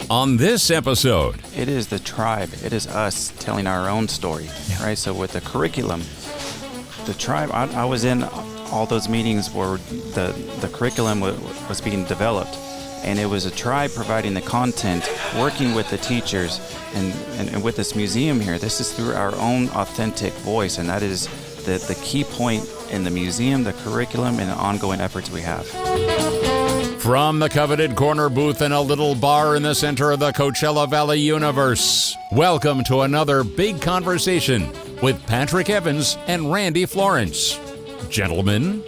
On this episode, it is the tribe. It is us telling our own story, right? So with the curriculum, the tribe, I was in all those meetings where the curriculum was being developed, and it was a tribe providing the content, working with the teachers, and with this museum here, this is through our own authentic voice, and that is the key point in the museum, the curriculum, and the ongoing efforts we have. From the coveted corner booth in a little bar in the center of the Coachella Valley Universe, welcome to another big conversation with Patrick Evans and Randy Florence. Gentlemen,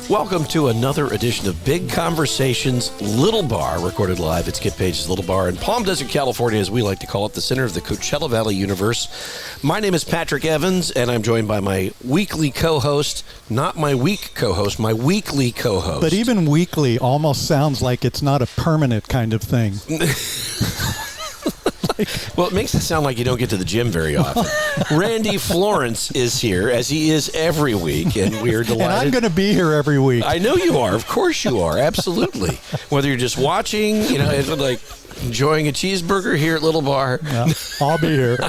welcome to another edition of Big Conversations Little Bar, recorded live at Skip Paige's Little Bar in Palm Desert, California, as we like to call it, the center of the Coachella Valley Universe. My name is Patrick Evans, and I'm joined by my weekly co-host, not my week co-host, my weekly co-host. But even weekly almost sounds like it's not a permanent kind of thing. Well, it makes it sound like you don't get to the gym very often. Randy Florence is here, as he is every week, and we're delighted. And I'm going to be here every week. I know you are. Of course you are. Absolutely. Whether you're just watching, like enjoying a cheeseburger here at Little Bar. Yeah, I'll be here.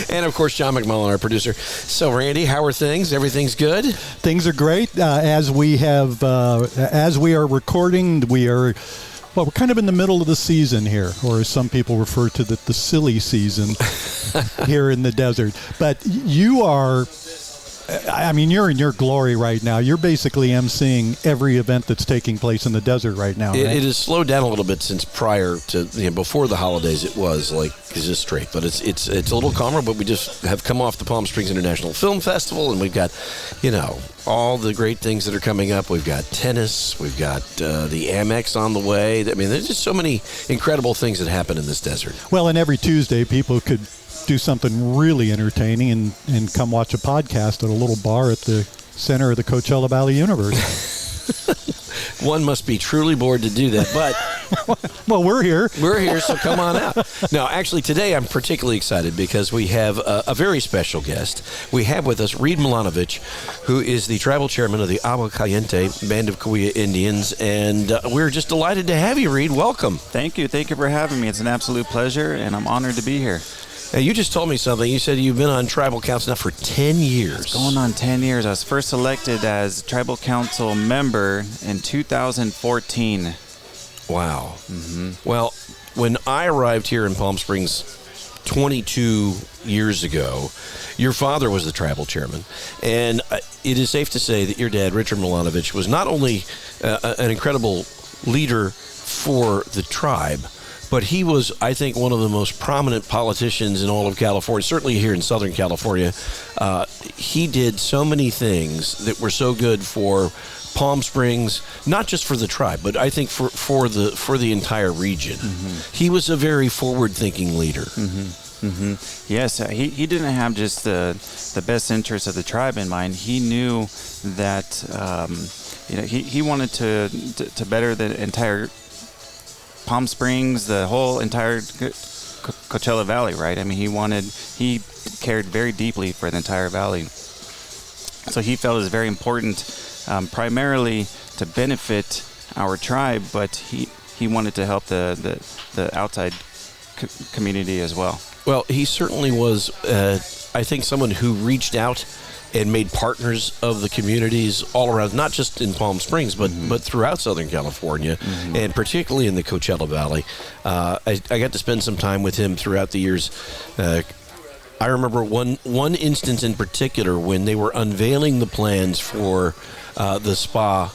And, of course, John McMullen, our producer. So, Randy, how are things? Everything's good? Things are great. As we are recording, we're kind of in the middle of the season here, or as some people refer to the silly season here in the desert. But you're in your glory right now. You're basically emceeing every event that's taking place in the desert right now. Right? It has slowed down a little bit since prior to, before the holidays. It was like just straight, but it's a little calmer. But we just have come off the Palm Springs International Film Festival, and we've got, all the great things that are coming up. We've got tennis. We've got the Amex on the way. I mean, there's just so many incredible things that happen in this desert. Well, and every Tuesday, people could do something really entertaining and come watch a podcast at a little bar at the center of the Coachella Valley Universe. One must be truly bored to do that, but... Well, we're here. We're here, so come on out. Now, actually, today I'm particularly excited because we have a very special guest. We have with us Reid Milanovich, who is the tribal chairman of the Agua Caliente Band of Cahuilla Indians, and we're just delighted to have you, Reid. Welcome. Thank you. Thank you for having me. It's an absolute pleasure, and I'm honored to be here. Now, you just told me something. You said you've been on tribal council now for 10 years. It's going on 10 years. I was first elected as tribal council member in 2014. Wow. Mm-hmm. Well, when I arrived here in Palm Springs 22 years ago, your father was the tribal chairman. And it is safe to say that your dad, Reid Milanovich, was not only an incredible leader for the tribe, but he was, I think, one of the most prominent politicians in all of California, certainly here in Southern California. He did so many things that were so good for Palm Springs, not just for the tribe, but I think for the entire region. Mm-hmm. He was a very forward-thinking leader. Mm-hmm. Mm-hmm. Yes, he didn't have just the best interests of the tribe in mind. He knew that he wanted to better the entire Palm Springs, the whole entire Coachella Valley, right? I mean, he cared very deeply for the entire valley. So he felt it was very important, primarily to benefit our tribe, but he wanted to help the outside community as well. Well, he certainly was, I think, someone who reached out and made partners of the communities all around, not just in Palm Springs, but throughout Southern California, and particularly in the Coachella Valley. I got to spend some time with him throughout the years. I remember one instance in particular when they were unveiling the plans for the spa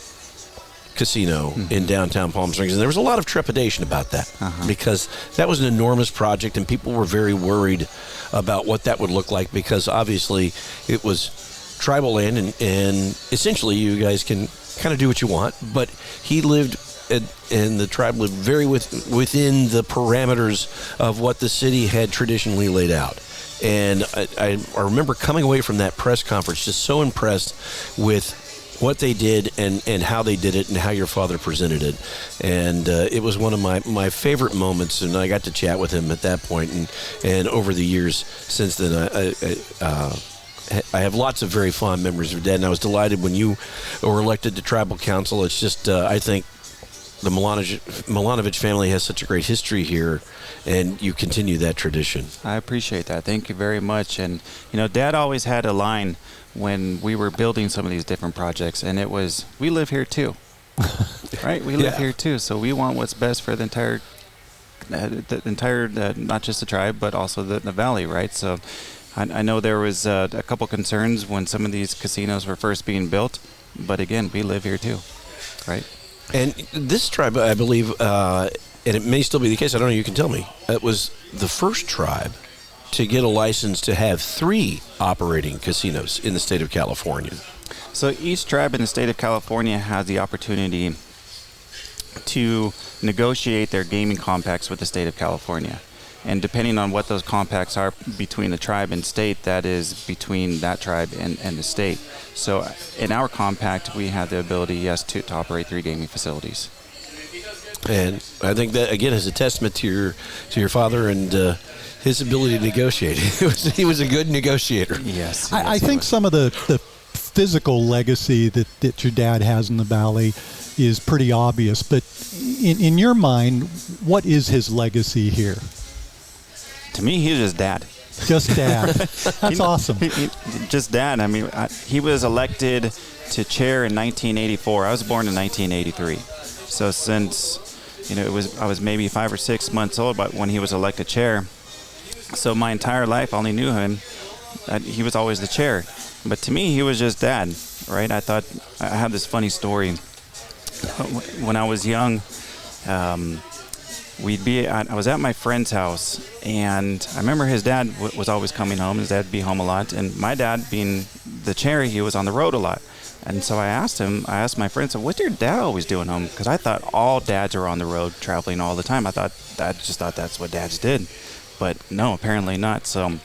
casino in downtown Palm Springs, and there was a lot of trepidation about that because that was an enormous project, and people were very worried about what that would look like because obviously it was tribal land, and essentially you guys can kind of do what you want, but he lived and the tribe lived very within the parameters of what the city had traditionally laid out. And I remember coming away from that press conference just so impressed with what they did and how they did it and how your father presented it. And it was one of my favorite moments, and I got to chat with him at that point. And over the years since then, I have lots of very fond memories of Dad, and I was delighted when you were elected to tribal council. It's just, I think, the Milanovich family has such a great history here, and you continue that tradition. I appreciate that. Thank you very much. And, Dad always had a line when we were building some of these different projects, and it was, we live here too. Right? We live here too, so we want what's best for the entire, not just the tribe, but also the valley, right? So I know there was a couple concerns when some of these casinos were first being built, but again, we live here too, right? And this tribe, I believe, and it may still be the case, I don't know, you can tell me, it was the first tribe to get a license to have 3 operating casinos in the state of California. So each tribe in the state of California has the opportunity to negotiate their gaming compacts with the state of California. And depending on what those compacts are between the tribe and state, that is between that tribe and the state. So in our compact, we have the ability, yes, to operate 3 gaming facilities. And I think that, again, is a testament to your father and his ability to negotiate. He was a good negotiator. Yes. I think some of the physical legacy that your dad has in the valley is pretty obvious. But in your mind, what is his legacy here? To me, he was just dad. Just dad. That's awesome. Just dad. I mean, he was elected to chair in 1984. I was born in 1983. So since, I was maybe 5 or 6 months old but when he was elected chair. So my entire life, I only knew him. He was always the chair. But to me, he was just dad, right? I have this funny story. When I was young, I was at my friend's house, and I remember his dad was always coming home. His dad would be home a lot, and my dad, being the chair, he was on the road a lot. And so I asked my friend, so what's your dad always doing home? Because I thought all dads are on the road traveling all the time. I just thought that's what dads did. But no, apparently not. So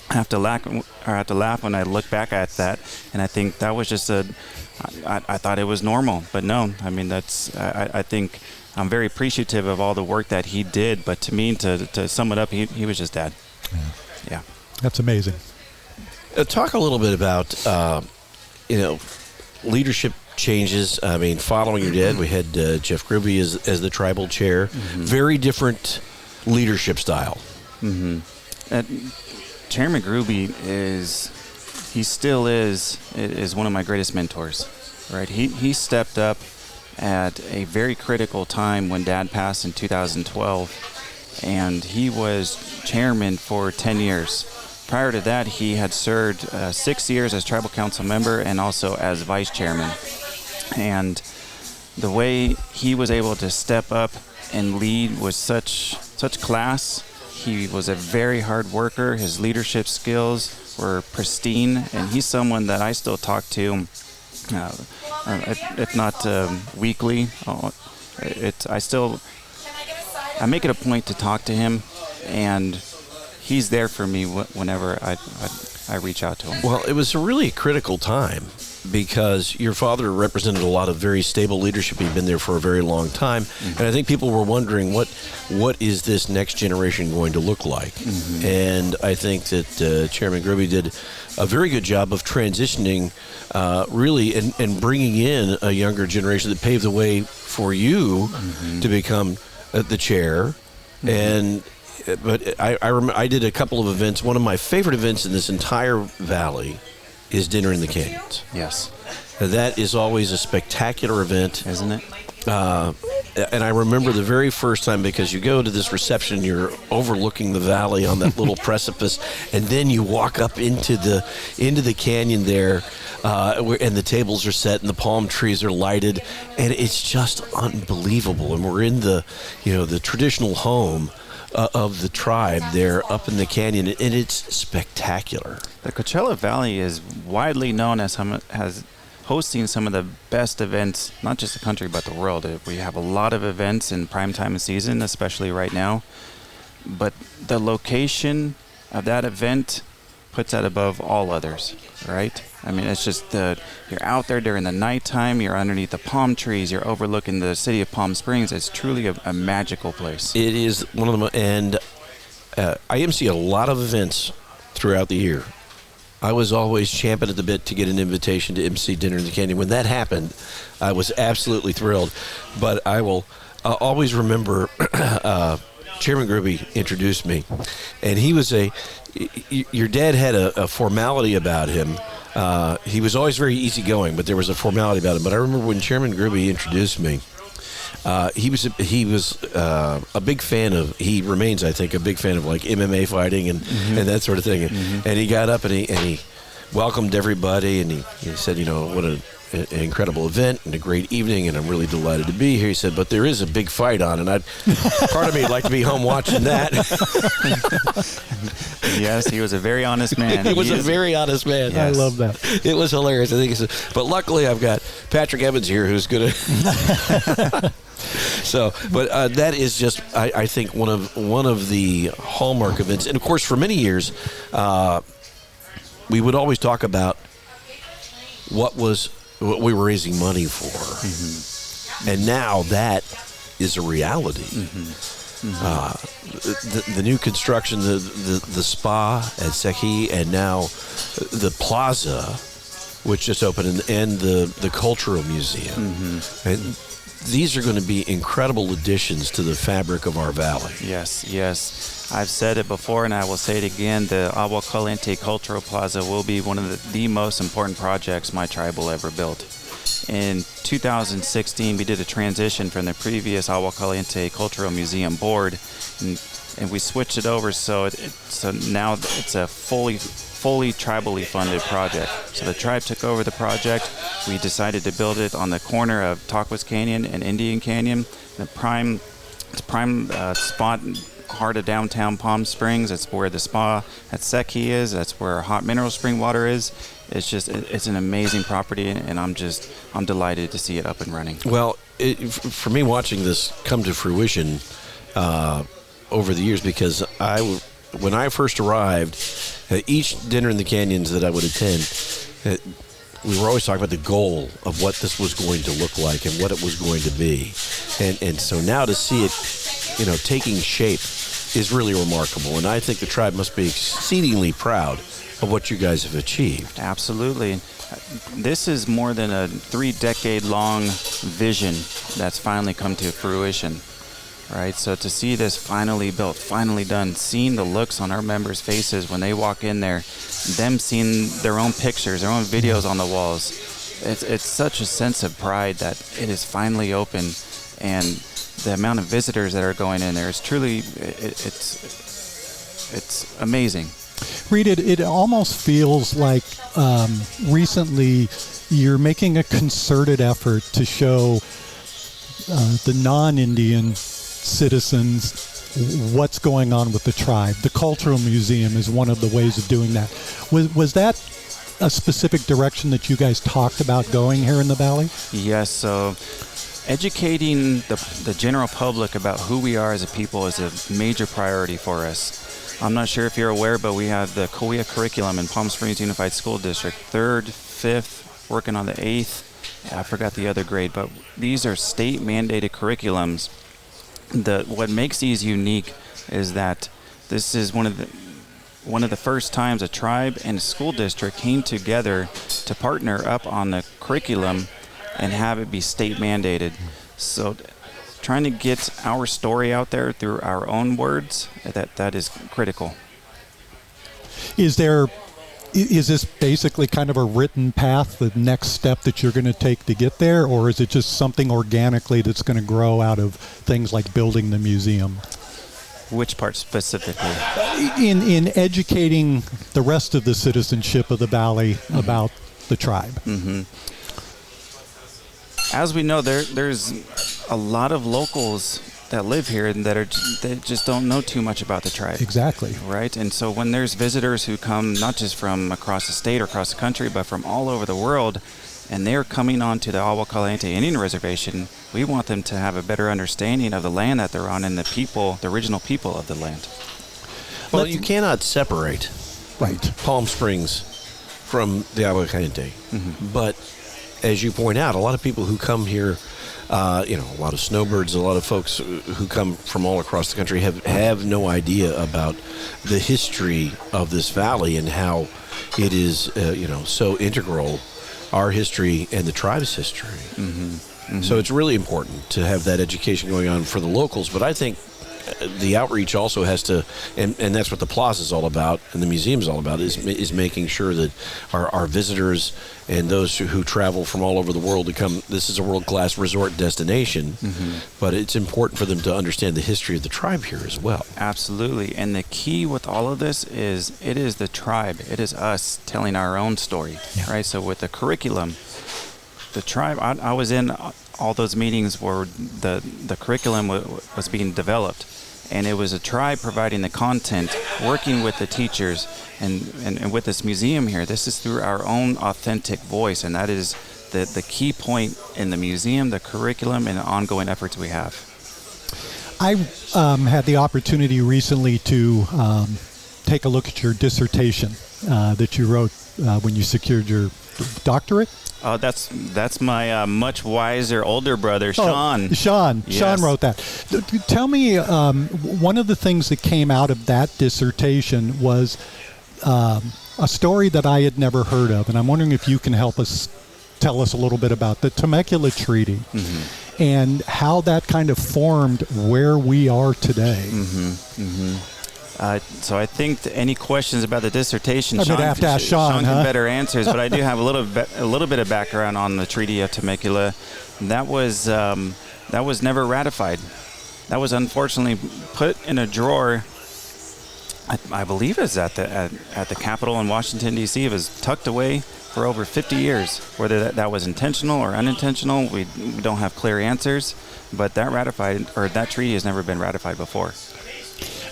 I have to laugh when I look back at that, and I think that was just I thought it was normal. But no, I mean, I think I'm very appreciative of all the work that he did, but to me, to sum it up, he was just dad. Yeah. That's amazing. Talk a little bit about, leadership changes. I mean, following your dad, we had Jeff Gruby as the tribal chair. Mm-hmm. Very different leadership style. Mm-hmm. Chairman Gruby still is one of my greatest mentors, right? He stepped up at a very critical time when Dad passed in 2012, and he was chairman for 10 years. Prior to that, he had served 6 years as tribal council member and also as vice chairman. And the way he was able to step up and lead was such class. He was a very hard worker. His leadership skills were pristine, and he's someone that I still talk to, if not weekly. I make it a point to talk to him, and he's there for me whenever I reach out to him. Well, it was a really critical time because your father represented a lot of very stable leadership. He'd been there for a very long time. Mm-hmm. And I think people were wondering, what is this next generation going to look like? Mm-hmm. And I think that Chairman Gruby did a very good job of transitioning really and bringing in a younger generation that paved the way for you to become the chair. Mm-hmm. But I remember I did a couple of events. One of my favorite events in this entire valley is Dinner in the Canyons. Yes. That is always a spectacular event. Isn't it? And I remember the very first time, because you go to this reception, you're overlooking the valley on that little precipice, and then you walk up into the canyon there, and the tables are set and the palm trees are lighted, and it's just unbelievable. And we're in the traditional home of the tribe there up in the canyon, and it's spectacular. The Coachella Valley is widely known as hosting some of the best events, not just the country, but the world. We have a lot of events in prime time of season, especially right now. But the location of that event puts that above all others, right? I mean, it's just you're out there during the nighttime, you're underneath the palm trees, you're overlooking the city of Palm Springs. It's truly a magical place. It is one of the and I MC a lot of events throughout the year. I was always champing at the bit to get an invitation to MC Dinner in the Canyon. When that happened, I was absolutely thrilled. But I will always remember Chairman Gribby introduced me, and he was your dad had a formality about him. He was always very easygoing, but there was a formality about him. But I remember when Chairman Gribby introduced me, he was a big fan of. He remains, I think, a big fan of like MMA fighting and that sort of thing. And he got up and he welcomed everybody, and he said, what an incredible event and a great evening, and I'm really delighted to be here. He said, but there is a big fight on, and part of me would like to be home watching that. Yes, he was a very honest man. He was a very honest man. Yes. I love that. It was hilarious. I think but luckily I've got Patrick Evans here who's going to. So, but that is just, I think, one of the hallmark events, and of course, for many years, we would always talk about what we were raising money for, and now that is a reality. The new construction, the spa at Seki, and now the plaza, which just opened, and the cultural museum. And these are going to be incredible additions to the fabric of our valley. Yes. I've said it before, and I will say it again. The Agua Caliente Cultural Plaza will be one of the most important projects my tribe will ever build. In 2016, we did a transition from the previous Agua Caliente Cultural Museum board, and we switched it over so now it's a fully tribally funded project. So the tribe took over the project. We decided to build it on the corner of Taquas Canyon and Indian Canyon, the prime spot, heart of downtown Palm Springs. That's where the spa at Seki is. That's where hot mineral spring water is. It's an amazing property, and I'm delighted to see it up and running. Well, for me, watching this come to fruition over the years, because when I first arrived, each dinner in the canyons that I would attend, we were always talking about the goal of what this was going to look like and what it was going to be, and so now to see it, taking shape is really remarkable, and I think the tribe must be exceedingly proud of what you guys have achieved. Absolutely. This is more than a 3-decade-long vision that's finally come to fruition, right? So to see this finally built, finally done, seeing the looks on our members' faces when they walk in there, them seeing their own pictures, their own videos on the walls, it's such a sense of pride that it is finally open, and the amount of visitors that are going in there is truly, it's amazing. Reid, it almost feels like recently you're making a concerted effort to show the non-Indian citizens what's going on with the tribe. The Cultural Museum is one of the ways of doing that. Was that a specific direction that you guys talked about going here in the Valley? Yes, so educating the general public about who we are as a people is a major priority for us. I'm not sure if you're aware, but we have the Cahuilla curriculum in Palm Springs Unified School District, 3rd, 5th, working on the 8th. I forgot the other grade, but these are state-mandated curriculums. What makes these unique is that this is one of the first times a tribe and a school district came together to partner up on the curriculum and have it be state-mandated. So trying to get our story out there through our own words, that is critical. Is this basically kind of a written path, the next step that you're going to take to get there, or is it just something organically that's going to grow out of things like building the museum? Which part specifically? In educating the rest of the citizenship of the Valley about the tribe. Mm-hmm. As we know, there's a lot of locals that live here and they just don't know too much about the tribe. Exactly. Right? And so when there's visitors who come not just from across the state or across the country, but from all over the world, and they're coming on to the Agua Caliente Indian Reservation, we want them to have a better understanding of the land that they're on and the original people of the land. Well, you cannot separate Palm Springs from the Agua Caliente. Mm-hmm. But as you point out, a lot of people who come here, a lot of snowbirds, a lot of folks who come from all across the country have no idea about the history of this valley and how it is, so integral, our history and the tribe's history. Mm-hmm. So it's really important to have that education going on for the locals. But I think the outreach also has to, and that's what the plaza is all about, and the museum is all about, is making sure that our visitors and those who travel from all over the world to come. This is a world-class resort destination, but it's important for them to understand the history of the tribe here as well. Absolutely, and the key with all of this is it is the tribe. It is us telling our own story, right? So with the curriculum, the tribe. I was in all those meetings where the curriculum was being developed. And it was a tribe providing the content, working with the teachers, and with this museum here. This is through our own authentic voice, and that is the key point in the museum, the curriculum, and the ongoing efforts we have. I had the opportunity recently to take a look at your dissertation that you wrote when you secured your doctorate. Oh, that's my much wiser older brother, Sean. Sean wrote that. Tell me, one of the things that came out of that dissertation was a story that I had never heard of, and I'm wondering if you can help us tell us a little bit about the Temecula Treaty and how that kind of formed where we are today. So I think any questions about the dissertation, I'm going to have to ask Sean can better answers, but I do have a little bit of background on the Treaty of Temecula. That was never ratified. That was unfortunately put in a drawer. I believe it's at the Capitol in Washington, D.C. It was tucked away for over 50 years. Whether that was intentional or unintentional, we don't have clear answers. But that treaty has never been ratified before.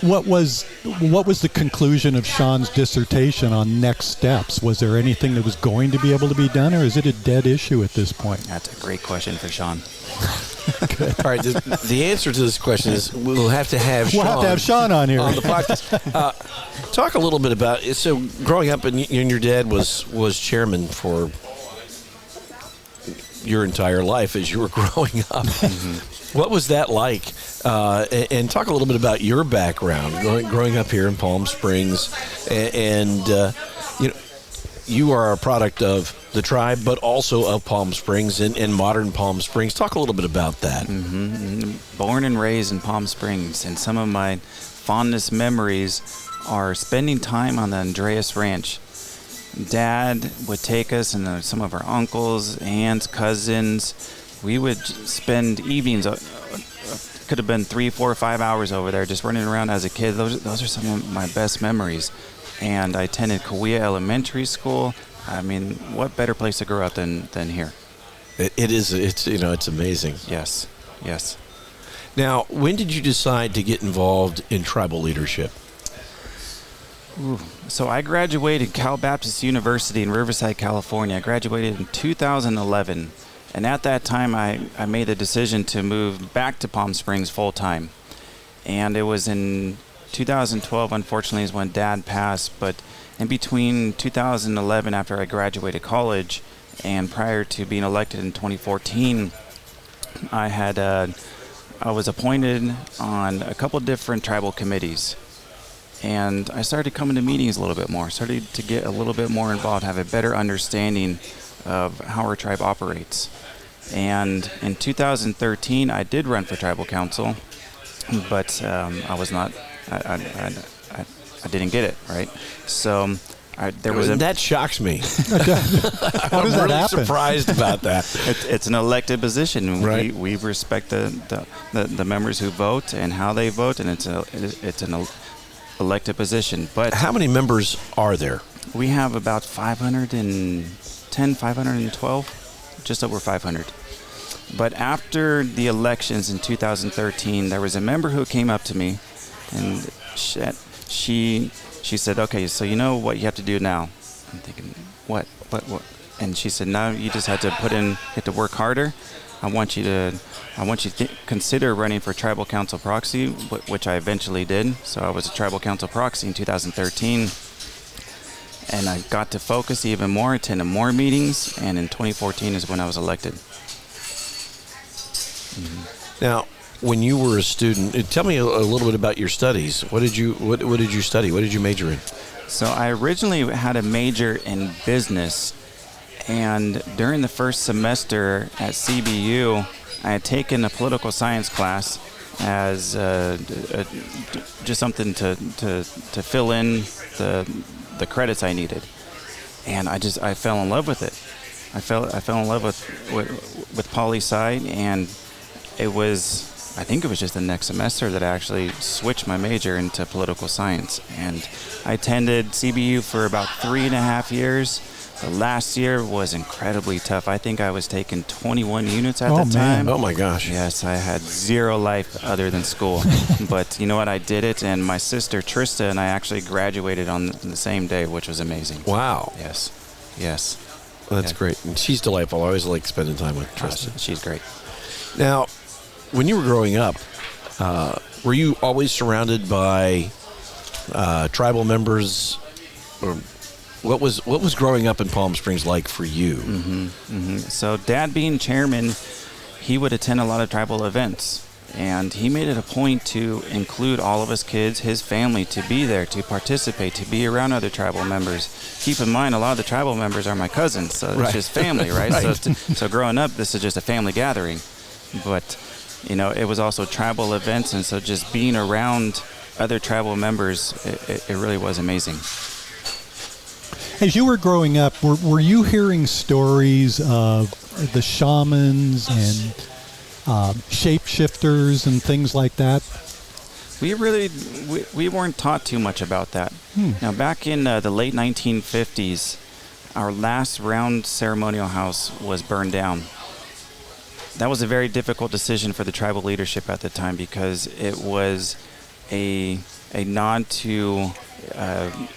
What was the conclusion of Sean's dissertation on next steps? Was there anything that was going to be able to be done, or is it a dead issue at this point? That's a great question for Sean. All right, the answer to this question is we'll have to have Sean on here on the podcast. Talk a little bit about it. So, growing up, and your dad was chairman for your entire life as you were growing up. What was that like? And talk a little bit about your background growing up here in Palm Springs, and you are a product of the tribe, but also of Palm Springs and modern Palm Springs. Talk a little bit about that. Born and raised in Palm Springs, and some of my fondest memories are spending time on the Andreas Ranch. Dad would take us and some of our uncles, aunts, cousins. We would spend evenings, could have been 3, 4, 5 hours over there just running around as a kid. Those are some of my best memories. And I attended Cahuilla Elementary School. I mean, what better place to grow up than here? It is. It's amazing. Yes. Now, when did you decide to get involved in tribal leadership? So I graduated Cal Baptist University in Riverside, California. I graduated in 2011. And at that time, I made the decision to move back to Palm Springs full-time. And it was in 2012, unfortunately, is when Dad passed. But in between 2011, after I graduated college, and prior to being elected in 2014, I was appointed on a couple different tribal committees. And I started coming to meetings a little bit more, started to get a little bit more involved, have a better understanding of how our tribe operates. And in 2013, I did run for tribal council, but I was not. I didn't get it right. So that shocks me. How does that happen? Surprised about that. It's an elected position. Right. We respect the members who vote and how they vote, and it's an elected position. But how many members are there? We have about 510, 512, just over 500. But after the elections in 2013, there was a member who came up to me, and she said, "Okay, so you know what you have to do now?" I'm thinking, what? And she said, "Now you just have to work harder. I want you to consider running for tribal council proxy," which I eventually did. So I was a tribal council proxy in 2013. And I got to focus even more, attended more meetings, and in 2014 is when I was elected. Now, when you were a student, tell me a little bit about your studies. What did you study? What did you major in? So I originally had a major in business, And during the first semester at CBU, I had taken a political science class as just something to fill in the credits I needed, and I fell in love with it. I fell in love with poli-sci, and I think it was just the next semester that I actually switched my major into political science. And I attended CBU for about 3.5 years. The last year was incredibly tough. I think I was taking 21 units at the time. Oh, my gosh. Yes, I had zero life other than school. But you know what? I did it, and my sister Trista and I actually graduated on the same day, which was amazing. Wow. Yes. Well, that's great. And she's delightful. I always like spending time with Trista. She's great. Now, when you were growing up, were you always surrounded by tribal members? Or what was growing up in Palm Springs like for you? So Dad being chairman, he would attend a lot of tribal events. And he made it a point to include all of us kids, his family, to be there, to participate, to be around other tribal members. Keep in mind, a lot of the tribal members are my cousins, so it's just family, right? So growing up, this is just a family gathering. But, it was also tribal events, and so just being around other tribal members, it really was amazing. As you were growing up, were you hearing stories of the shamans and shapeshifters and things like that? We weren't taught too much about that. Now, back in the late 1950s, our last round ceremonial house was burned down. That was a very difficult decision for the tribal leadership at the time, because it was a nod to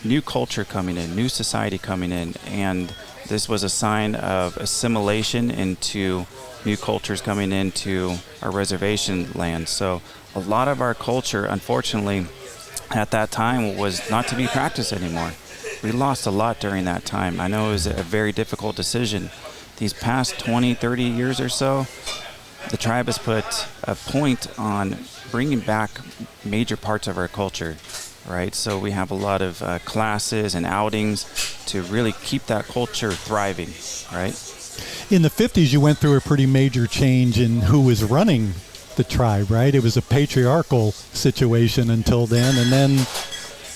new culture coming in, new society coming in, and this was a sign of assimilation into new cultures coming into our reservation land. So a lot of our culture, unfortunately, at that time was not to be practiced anymore. We lost a lot during that time. I know it was a very difficult decision. These past 20, 30 years or so, the tribe has put a point on bringing back major parts of our culture, right? So we have a lot of classes and outings to really keep that culture thriving, right? In the 50s, you went through a pretty major change in who was running the tribe, right? It was a patriarchal situation until then, and then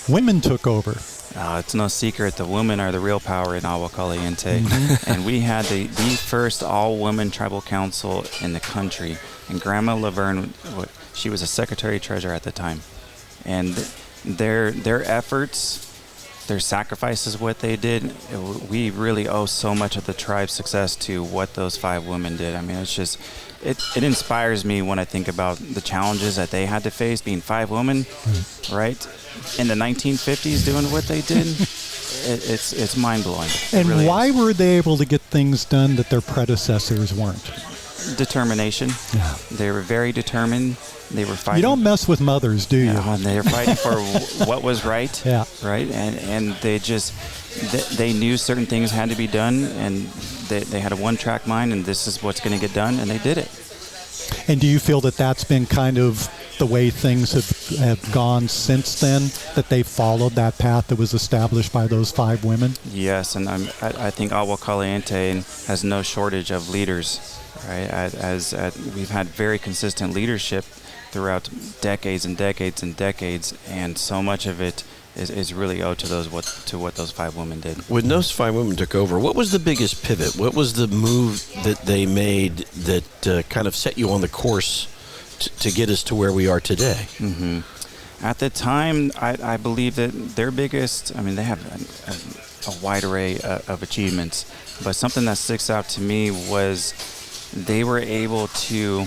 women took over. It's no secret the women are the real power in Agua Caliente. And we had the first all-women tribal council in the country. And Grandma Laverne, she was a secretary-treasurer at the time. And their efforts, their sacrifices, what they did, we really owe so much of the tribe's success to what those 5 women did. I mean, it's just, it inspires me when I think about the challenges that they had to face, being 5 women, right? In the 1950s doing what they did. It's mind-blowing. And really why were they able to get things done that their predecessors weren't? Determination. Yeah. They were very determined. They were fighting. You don't mess with mothers, do you? And they were fighting for what was right. Yeah. Right. And they knew certain things had to be done, and they had a one-track mind, and this is what's going to get done, and they did it. And do you feel that that's been kind of the way things have gone since then, that they followed that path that was established by those 5 women? Yes, and I think Agua Caliente has no shortage of leaders, right? As we've had very consistent leadership throughout decades and decades and decades, and so much of it is really owed to what those 5 women did. When those 5 women took over, what was the biggest pivot? What was the move that they made that kind of set you on the course to get us to where we are today? At the time, I believe that their biggest, they have a wide array of achievements, but something that sticks out to me was they were able to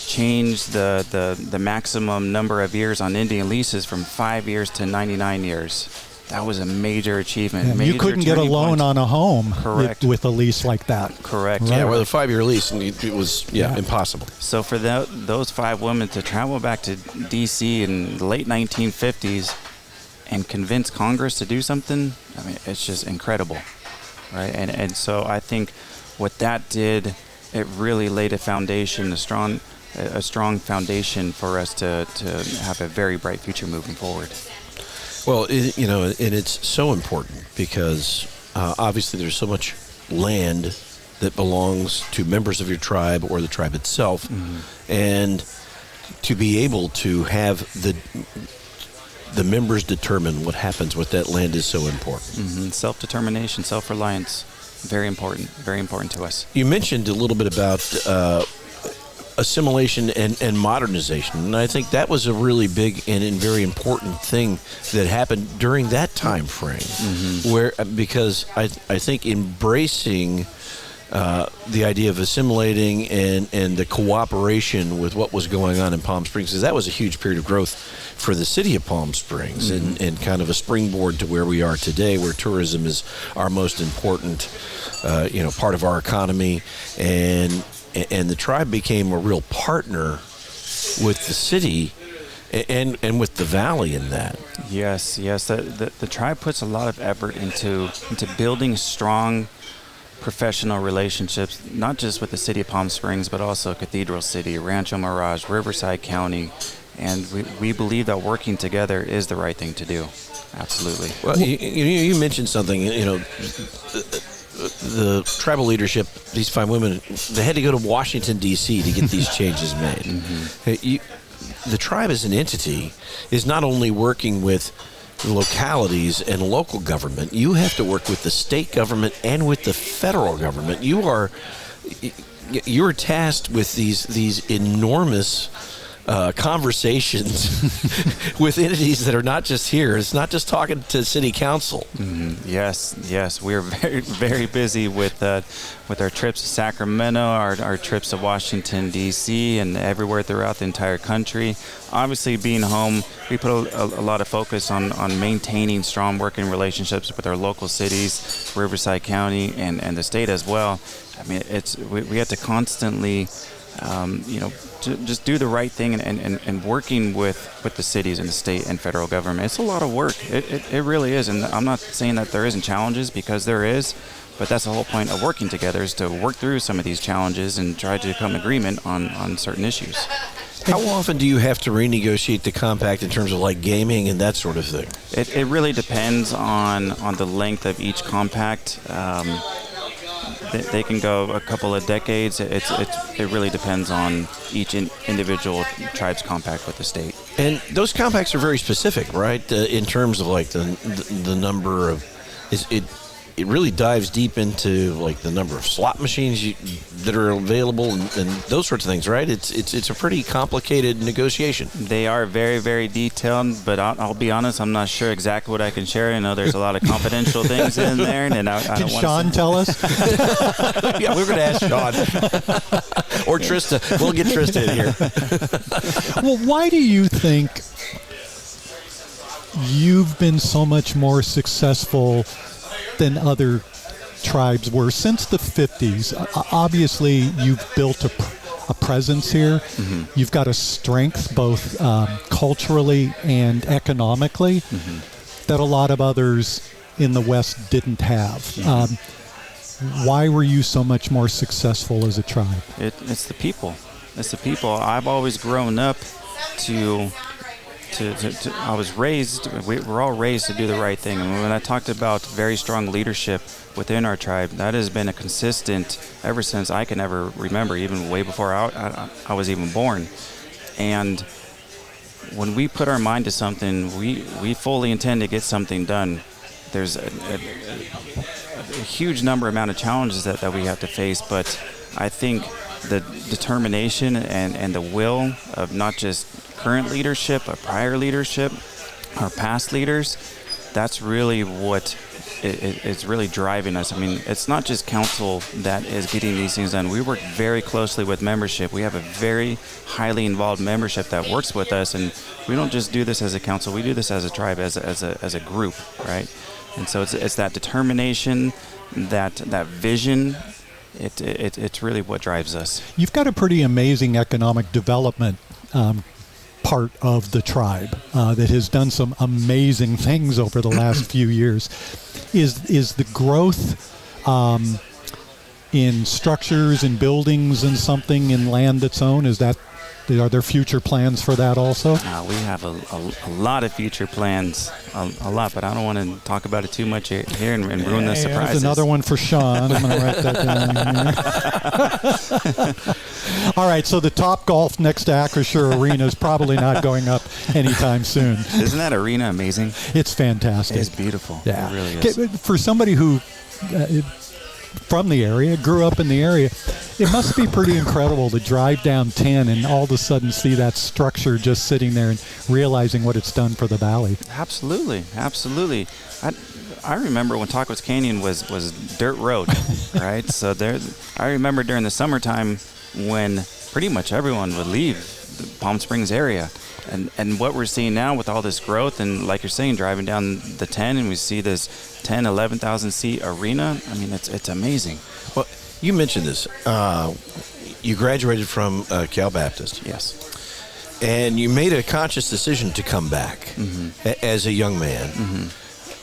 change the maximum number of years on Indian leases from 5 years to 99 years. That was a major achievement. Yeah, you couldn't get a loan on a home with a lease like that. Correct. Right. Yeah, with a 5-year lease, and it was impossible. So for those 5 women to travel back to D.C. in the late 1950s and convince Congress to do something, it's just incredible, right? And so I think what that did, it really laid a foundation, a strong foundation for us to have a very bright future moving forward. Well, and it's so important because obviously there's so much land that belongs to members of your tribe or the tribe itself, and to be able to have the members determine what happens with that land is so important. Self-determination, self-reliance, very important to us. You mentioned a little bit about assimilation and modernization, and I think that was a really big and very important thing that happened during that time frame, because I think embracing the idea of assimilating and the cooperation with what was going on in Palm Springs, because that was a huge period of growth for the city of Palm Springs, and kind of a springboard to where we are today, where tourism is our most important part of our economy, and the tribe became a real partner with the city and with the valley in that. Yes. The tribe puts a lot of effort into building strong professional relationships, not just with the city of Palm Springs, but also Cathedral City, Rancho Mirage, Riverside County, and we believe that working together is the right thing to do. Absolutely. Well, you mentioned something, the tribal leadership, these fine women, they had to go to Washington, D.C. to get these changes made. The tribe as an entity is not only working with localities and local government, you have to work with the state government and with the federal government. You're tasked with these enormous conversations with entities that are not just here. It's not just talking to city council. Yes. We're very, very busy with our trips to Sacramento, our trips to Washington, D.C., and everywhere throughout the entire country. Obviously, being home, we put a lot of focus on maintaining strong working relationships with our local cities, Riverside County, and the state as well. I mean, we have to constantly to just do the right thing and working with the cities and the state and federal government. It's a lot of work. It really is. And I'm not saying that there isn't challenges, because there is, but that's the whole point of working together, is to work through some of these challenges and try to come to agreement on certain issues. How often do you have to renegotiate the compact in terms of like gaming and that sort of thing? It really depends on the length of each compact. They can go a couple of decades. It really depends on each individual tribe's compact with the state. And those compacts are very specific, right? In terms of like the number of, it really dives deep into like the number of slot machines that are available and those sorts of things, right? It's a pretty complicated negotiation. They are very, very detailed, but I'll be honest, I'm not sure exactly what I can share. I know there's a lot of confidential things in there, and I don't want to. Can Sean tell us? Yeah, we're going to ask Sean or Trista. We'll get Trista in here. Well, why do you think you've been so much more successful than other tribes were since the 50s? Obviously, you've built a presence here. You've got a strength both culturally and economically that a lot of others in the West didn't have. Why were you so much more successful as a tribe? It's the people. It's the people. I've always grown up to I was raised, we're all raised to do the right thing. And when I talked about very strong leadership within our tribe, that has been a consistent ever since I can ever remember, even way before I was even born. And when we put our mind to something, we fully intend to get something done. There's a huge amount of challenges that we have to face, but I think the determination and the will of not just current leadership, but prior leadership, our past leaders, that's really what it's really driving us. I mean, it's not just council that is getting these things done. We work very closely with membership. We have a very highly involved membership that works with us, and we don't just do this as a council. We do this as a tribe, as a group, right? And so it's that determination, that vision. It's really what drives us. You've got a pretty amazing economic development part of the tribe that has done some amazing things over the last few years. Is the growth in structures and buildings and something in land that's owned, is that Are there future plans for that also? We have a lot of future plans, a lot, but I don't want to talk about it too much here and ruin the surprises. There's another one for Sean. I'm going to write that down here. All right, so the Top Golf next to Acrisure Arena is probably not going up anytime soon. Isn't that arena amazing? It's fantastic. It's beautiful. Yeah. It really is. For somebody who from the area, grew up in the area, it must be pretty incredible to drive down 10 and all of a sudden see that structure just sitting there and realizing what it's done for the valley. Absolutely. I remember when Tacos Canyon was dirt road, right? So I remember during the summertime when pretty much everyone would leave the Palm Springs area. And what we're seeing now with all this growth, and like you're saying, driving down the 10 and we see this 10, 11,000 seat arena, I mean, it's amazing. Well, you mentioned this. You graduated from Cal Baptist. Yes. And you made a conscious decision to come back as a young man.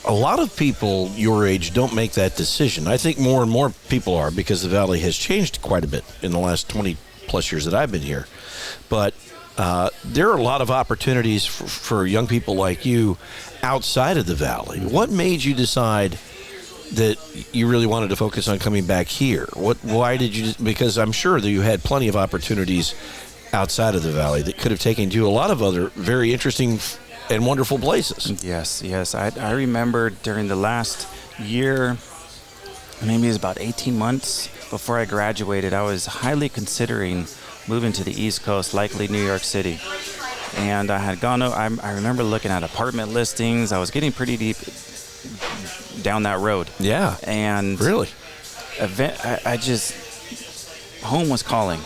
A lot of people your age don't make that decision. I think more and more people are, because the Valley has changed quite a bit in the last 20 plus years that I've been here. But there are a lot of opportunities for young people like you outside of the Valley. What made you decide that you really wanted to focus on coming back here? Why did you? Because I'm sure that you had plenty of opportunities outside of the Valley that could have taken you to a lot of other very interesting and wonderful places. Yes. I remember during the last year, maybe it was about 18 months before I graduated, I was highly considering moving to the East Coast, likely New York City. And I had gone, I remember looking at apartment listings. I was getting pretty deep down that road. Yeah. And really, I just, home was calling,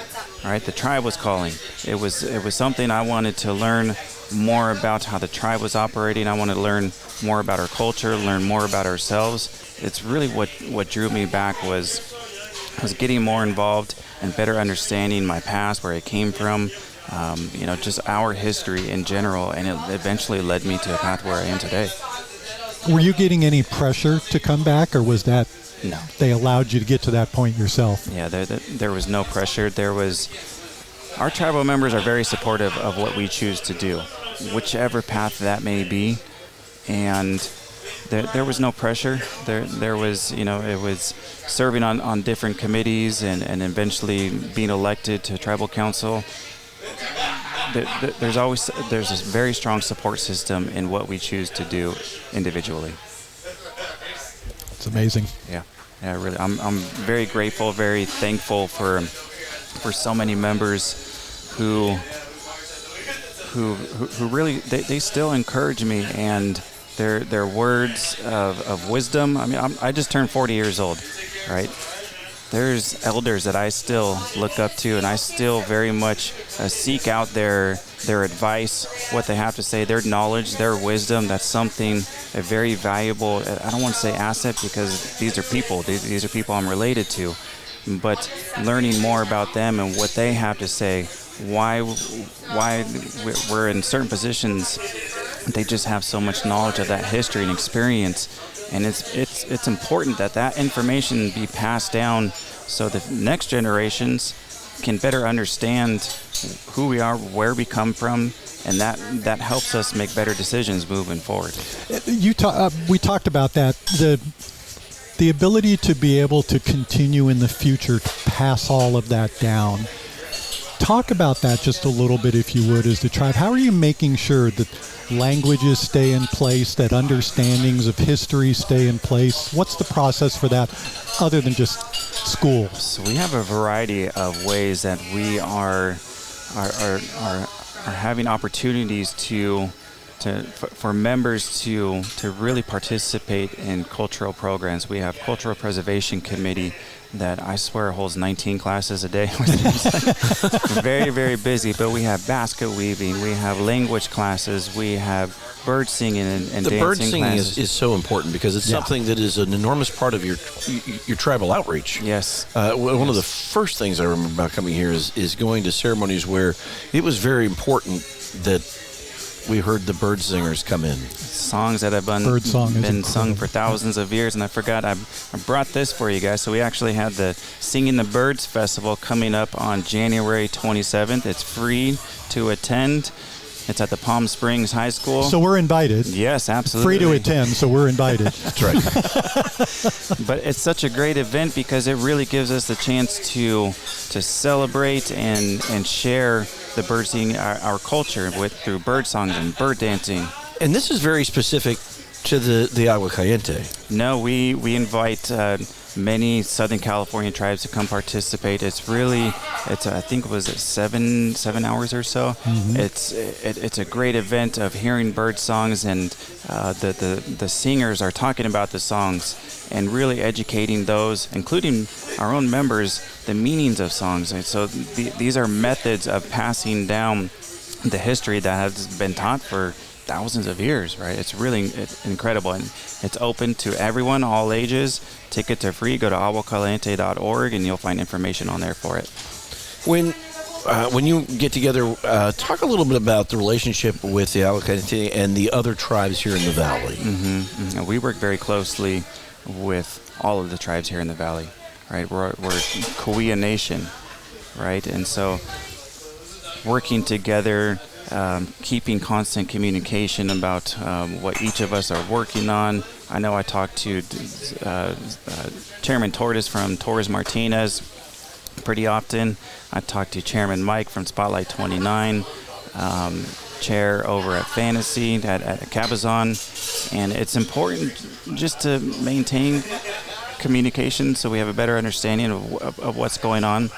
right? The tribe was calling. It was something I wanted to learn more about how the tribe was operating. I wanted to learn more about our culture, learn more about ourselves. It's really what drew me back was getting more involved and better understanding my past, where I came from, just our history in general, and it eventually led me to a path where I am today. Were you getting any pressure to come back, or was that no? They allowed you to get to that point yourself? Yeah, there was no pressure. Our tribal members are very supportive of what we choose to do, whichever path that may be, and there was no pressure. There was, it was serving on different committees and eventually being elected to tribal council. There's a very strong support system in what we choose to do individually. It's amazing. Yeah, really. I'm very grateful, very thankful for so many members who really they still encourage me, and their words of wisdom. I mean, I just turned 40 years old, right? There's elders that I still look up to, and I still very much seek out their advice, what they have to say, their knowledge, their wisdom. That's something, a very valuable, I don't want to say asset, because these are people. These are people I'm related to. But learning more about them and what they have to say, why we're in certain positions, they just have so much knowledge of that history and experience. And it's important that information be passed down so the next generations can better understand who we are, where we come from, and that helps us make better decisions moving forward. We talked about that, the ability to be able to continue in the future to pass all of that down. Talk about that just a little bit, if you would, as the tribe. How are you making sure that languages stay in place, that understandings of history stay in place? What's the process for that, other than just school? So we have a variety of ways that we are having opportunities for members to really participate in cultural programs. We have Cultural Preservation Committee that I swear holds 19 classes a day. Very, very busy. But we have basket weaving, we have language classes, we have bird singing and dancing classes. The bird singing is so important, because it's something that is an enormous part of your tribal outreach. Yes. One of the first things I remember about coming here is going to ceremonies where it was very important that we heard the bird singers come in. Songs that have been sung for thousands of years, and I forgot I brought this for you guys. So we actually had the Singing the Birds Festival coming up on January 27th. It's free to attend. It's at the Palm Springs High School. So we're invited. Yes, absolutely. Free to attend, so we're invited. That's right. But it's such a great event because it really gives us the chance to celebrate and share the bird singing, our culture through bird songs and bird dancing. And this is very specific to the Agua Caliente. No, we invite many Southern California tribes to come participate. I think it was 7 hours or so. Mm-hmm. It's a great event of hearing bird songs, and the singers are talking about the songs and really educating those, including our own members, the meanings of songs. And so these are methods of passing down the history that has been taught for thousands of years, right? It's incredible, and it's open to everyone, all ages. Tickets are free. Go to aguacaliente.org and you'll find information on there for it. When you get together, talk a little bit about the relationship with the Agua Caliente and the other tribes here in the valley. Mm-hmm. Mm-hmm. We work very closely with all of the tribes here in the valley, right? We're Cahuilla Nation, right? And so working together, keeping constant communication about what each of us are working on. I know I talked to Chairman Torres from Torres Martinez pretty often. I talked to Chairman Mike from Spotlight 29, Chair over at Fantasy at Cabazon. And it's important just to maintain communication so we have a better understanding of what's going on.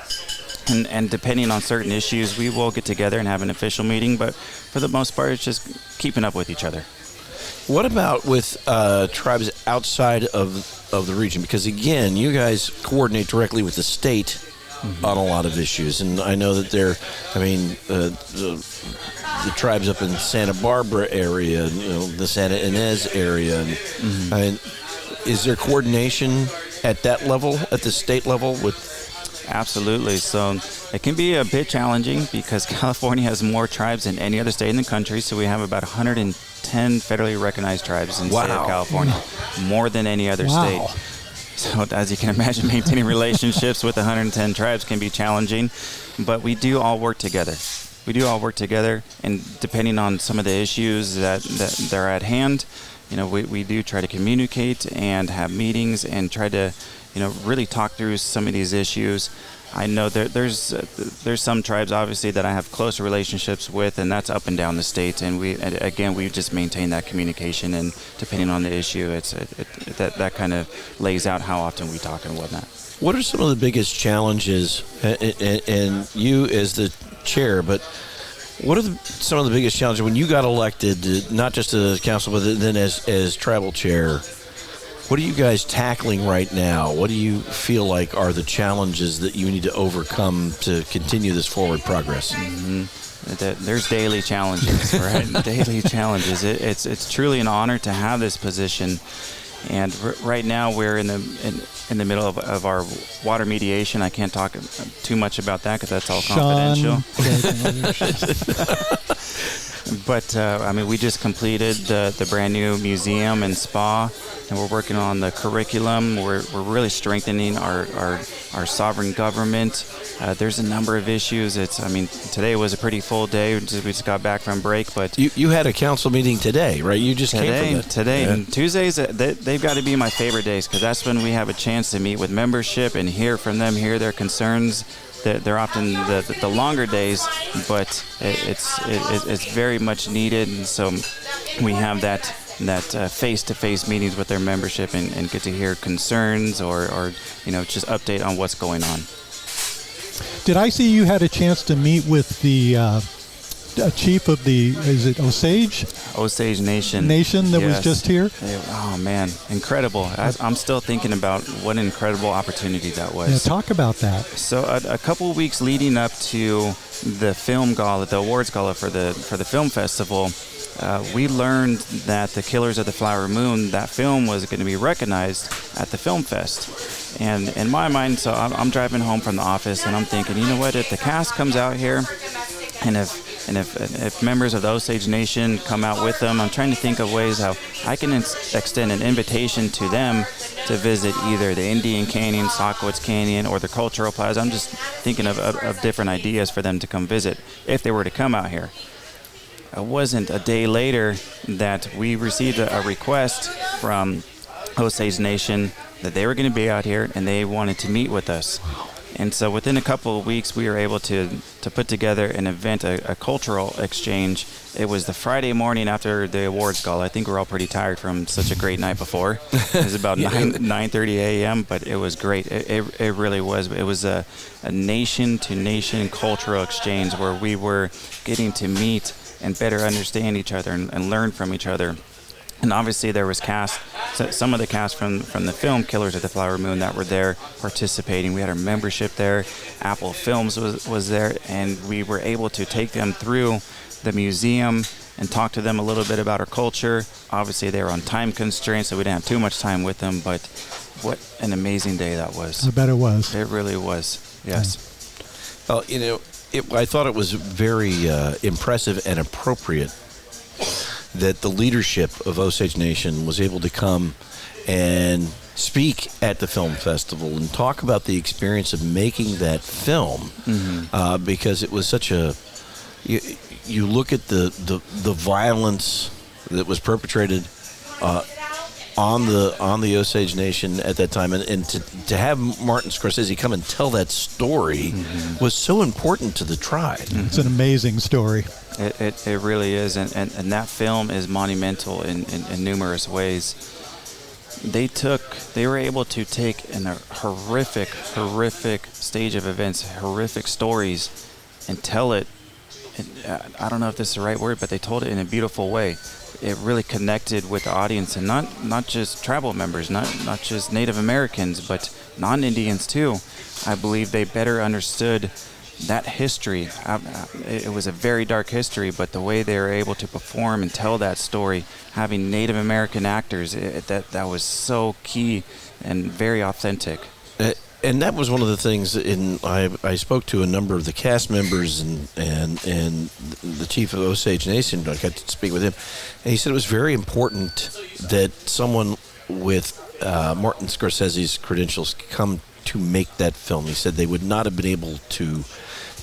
And depending on certain issues, we will get together and have an official meeting. But for the most part, it's just keeping up with each other. What about with tribes outside of the region? Because, again, you guys coordinate directly with the state on a lot of issues. And I know that the tribes up in Santa Barbara area, the Santa Ynez area. And, is there coordination at that level, at the state level with... Absolutely. So it can be a bit challenging because California has more tribes than any other state in the country. So we have about 110 federally recognized tribes in the state of California, more than any other state. So as you can imagine, maintaining relationships with 110 tribes can be challenging, but we do all work together. And depending on some of the issues that they're at hand, we do try to communicate and have meetings and try to really talk through some of these issues. I know there's some tribes, obviously, that I have closer relationships with, and that's up and down the state. And we just maintain that communication, and depending on the issue, that kind of lays out how often we talk and whatnot. What are some of the biggest challenges, and you as the chair, but what are some of the biggest challenges when you got elected, not just as council, but then as tribal chair? What are you guys tackling right now? What do you feel like are the challenges that you need to overcome to continue this forward progress? Mm-hmm. There's daily challenges, right? Daily challenges. It's truly an honor to have this position. And right now we're in the middle of our water mediation. I can't talk too much about that because that's all confidential. But we just completed the brand new museum and spa, and we're working on the curriculum. We're really strengthening our sovereign government. There's a number of issues. Today was a pretty full day. We just got back from break, but you had a council meeting today, right? You just came from it today. Yeah. And Tuesdays they've got to be my favorite days because that's when we have a chance to meet with membership and hear from them, hear their concerns. They're often the longer days, but it's very much needed, and so we have that face-to-face meetings with their membership and get to hear concerns or just update on what's going on. Did I see you had a chance to meet with the chief of is it Osage? Osage Nation that was just here? Oh, man, incredible. I'm still thinking about what an incredible opportunity that was. Yeah, talk about that. So a couple of weeks leading up to the film gala, the awards gala for the film festival, we learned that The Killers of the Flower Moon, that film was going to be recognized at the film fest. And in my mind, so I'm driving home from the office and I'm thinking, you know what, if the cast comes out here And if members of the Osage Nation come out with them, I'm trying to think of ways how I can extend an invitation to them to visit either the Indian Canyon, Sockowitz Canyon, or the Cultural Plaza. I'm just thinking of different ideas for them to come visit if they were to come out here. It wasn't a day later that we received a request from Osage Nation that they were going to be out here and they wanted to meet with us. And so within a couple of weeks, we were able to put together an event, a cultural exchange. It was the Friday morning after the awards gala. I think we're all pretty tired from such a great night before. It was about 9:30 a.m., but it was great. It really was. It was a nation-to-nation cultural exchange where we were getting to meet and better understand each other and learn from each other. And obviously there was some of the cast from the film Killers of the Flower Moon that were there participating. We had our membership there. Apple Films was there, and we were able to take them through the museum and talk to them a little bit about our culture. Obviously they were on time constraints, so we didn't have too much time with them, but what an amazing day that was. I bet it was. It really was, yes. Well, I thought it was very impressive and appropriate that the leadership of Osage Nation was able to come and speak at the film festival and talk about the experience of making that film, because it was such a... You look at the violence that was perpetrated on the Osage Nation at that time, and to have Martin Scorsese come and tell that story was so important to the tribe. It's an amazing story. It really is, and that film is monumental in numerous ways. They were able to take in a horrific stage of events, horrific stories, and tell it. I don't know if this is the right word, but they told it in a beautiful way. It really connected with the audience, and not just tribal members, not just Native Americans, but non-Indians too. I believe they better understood that history. It was a very dark history, but the way they were able to perform and tell that story, having Native American actors, that was so key and very authentic. And that was one of the things. I spoke to a number of the cast members and the chief of Osage Nation. I got to speak with him, and he said it was very important that someone with Martin Scorsese's credentials come to make that film. He said they would not have been able to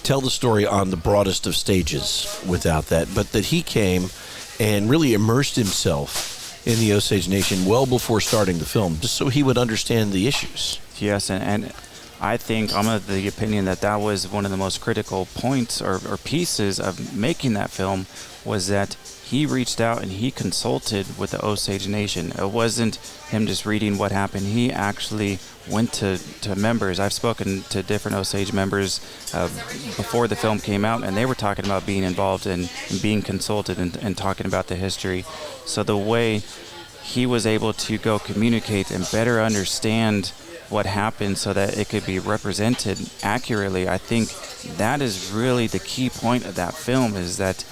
tell the story on the broadest of stages without that, but that he came and really immersed himself in the Osage Nation well before starting the film, just so he would understand the issues. Yes, and I think I'm of the opinion that was one of the most critical points or pieces of making that film, was that he reached out and he consulted with the Osage Nation. It wasn't him just reading what happened. He actually went to members. I've spoken to different Osage members before the film came out, and they were talking about being involved and being consulted and talking about the history. So the way he was able to go communicate and better understand what happened so that it could be represented accurately, I think that is really the key point of that film, is that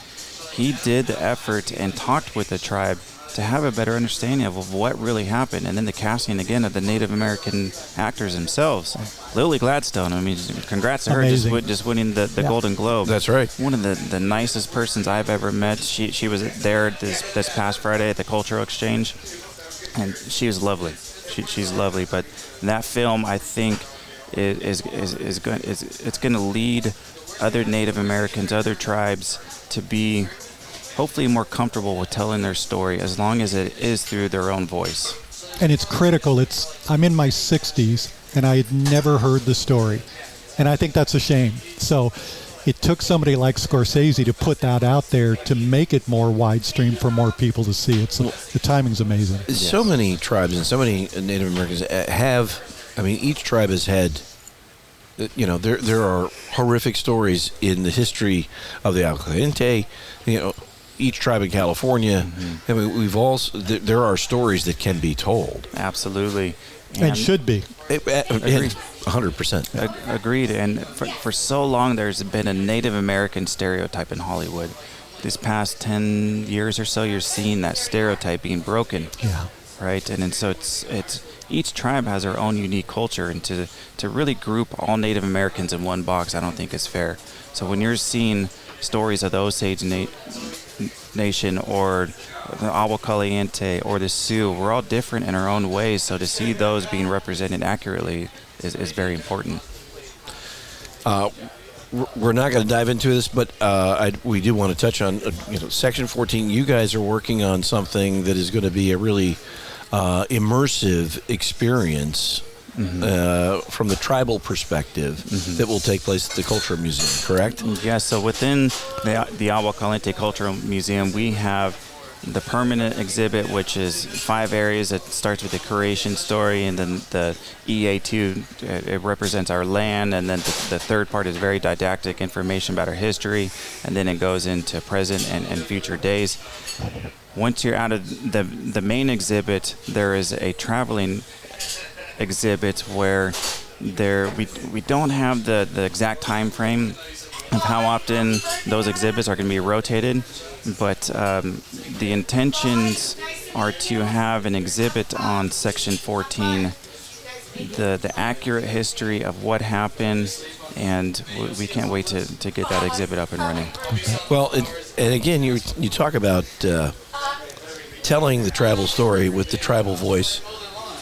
he did the effort and talked with the tribe to have a better understanding of what really happened. And then the casting, again, of the Native American actors themselves. Lily Gladstone, I mean, congrats to her just winning the Golden Globe. That's right. One of the nicest persons I've ever met. She was there this past Friday at the Cultural Exchange, and she was lovely. She's lovely. But that film, I think, is going to lead other Native Americans, other tribes, to be hopefully more comfortable with telling their story, as long as it is through their own voice. And it's critical. I'm in my 60s, and I had never heard the story. And I think that's a shame. So it took somebody like Scorsese to put that out there to make it more widestream for more people to see it. So the timing's amazing. So many tribes and so many Native Americans each tribe has had, there are horrific stories in the history of the Agua Caliente, each tribe in California. I mean, there are stories that can be told. Absolutely. And should be. Agreed. 100%. Agreed. And for so long, there's been a Native American stereotype in Hollywood. These past 10 years or so, you're seeing that stereotype being broken. Yeah. Right? And so it's each tribe has their own unique culture, and to really group all Native Americans in one box, I don't think is fair. So when you're seeing stories of the Osage Nation or the Agua Caliente or the Sioux. We're all different in our own ways, so to see those being represented accurately is very important. We're not going to dive into this, but we do want to touch on Section 14. You guys are working on something that is going to be a really immersive experience from the tribal perspective that will take place at the Cultural Museum, correct? Yeah, so within the Agua Caliente Cultural Museum, we have the permanent exhibit, which is 5 areas. It starts with the creation story, and then the EA2, it represents our land, and then the third part is very didactic information about our history, and then it goes into present and future days. Once you're out of the main exhibit, there is a traveling exhibit where we don't have the exact time frame of how often those exhibits are going to be rotated, but the intentions are to have an exhibit on Section 14, the accurate history of what happened, and we can't wait to get that exhibit up and running. Well, and again, you talk about telling the tribal story with the tribal voice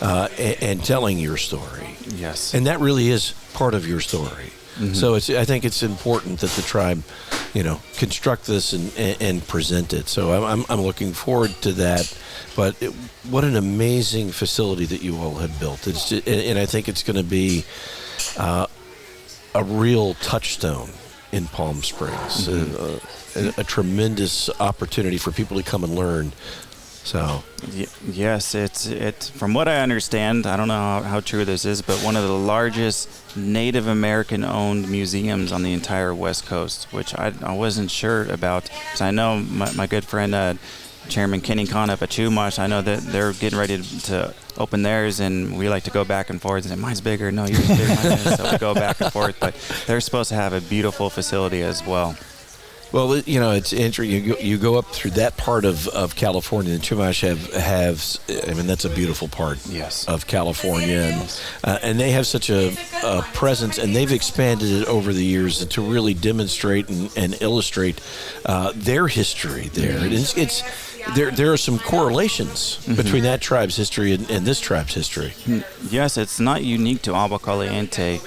and telling your story. Yes. And that really is part of your story. So I think it's important that the tribe, construct this and present it. So I'm looking forward to that. But what an amazing facility that you all have built. And I think it's going to be a real touchstone in Palm Springs. A tremendous opportunity for people to come and learn. So yes, it's from what I understand, I don't know how true this is, but one of the largest Native American-owned museums on the entire West Coast, which I wasn't sure about. Because I know my good friend Chairman Kenny Kahn up at Chumash, I know that they're getting ready to open theirs, and we like to go back and forth and say, mine's bigger, no, yours is bigger, mine is. So we go back and forth, but they're supposed to have a beautiful facility as well. Well, it's interesting. You go up through that part of California, and Chumash have. I mean, that's a beautiful part of California, and they have such a presence, and they've expanded it over the years to really demonstrate and illustrate their history there. There are some correlations between that tribe's history and this tribe's history. Yes, it's not unique to Agua Caliente.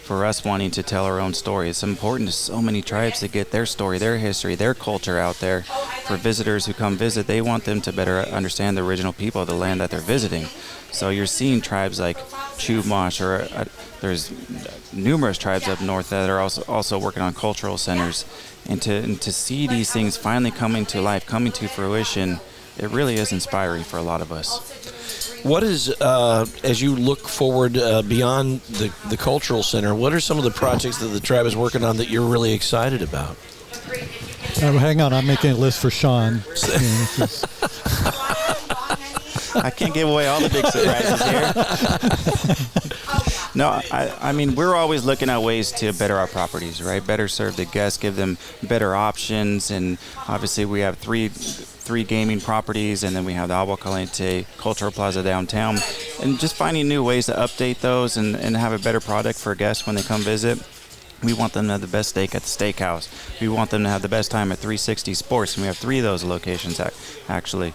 For us wanting to tell our own story. It's important to so many tribes to get their story, their history, their culture out there. For visitors who come visit, they want them to better understand the original people of the land that they're visiting. So you're seeing tribes like Chumash, or there's numerous tribes up north that are also working on cultural centers. And to see these things finally coming to life, coming to fruition, it really is inspiring for a lot of us. What is, as you look forward beyond the cultural center, what are some of the projects that the tribe is working on that you're really excited about? Hang on, I'm making a list for Sean. I can't give away all the big surprises here. No, I mean, we're always looking at ways to better our properties, right? Better serve the guests, give them better options, and obviously we have three gaming properties, and then we have the Agua Caliente Cultural Plaza downtown, and just finding new ways to update those and have a better product for guests when they come visit. We want them to have the best steak at the steakhouse. We want them to have the best time at 360 Sports, and we have 3 of those locations actually.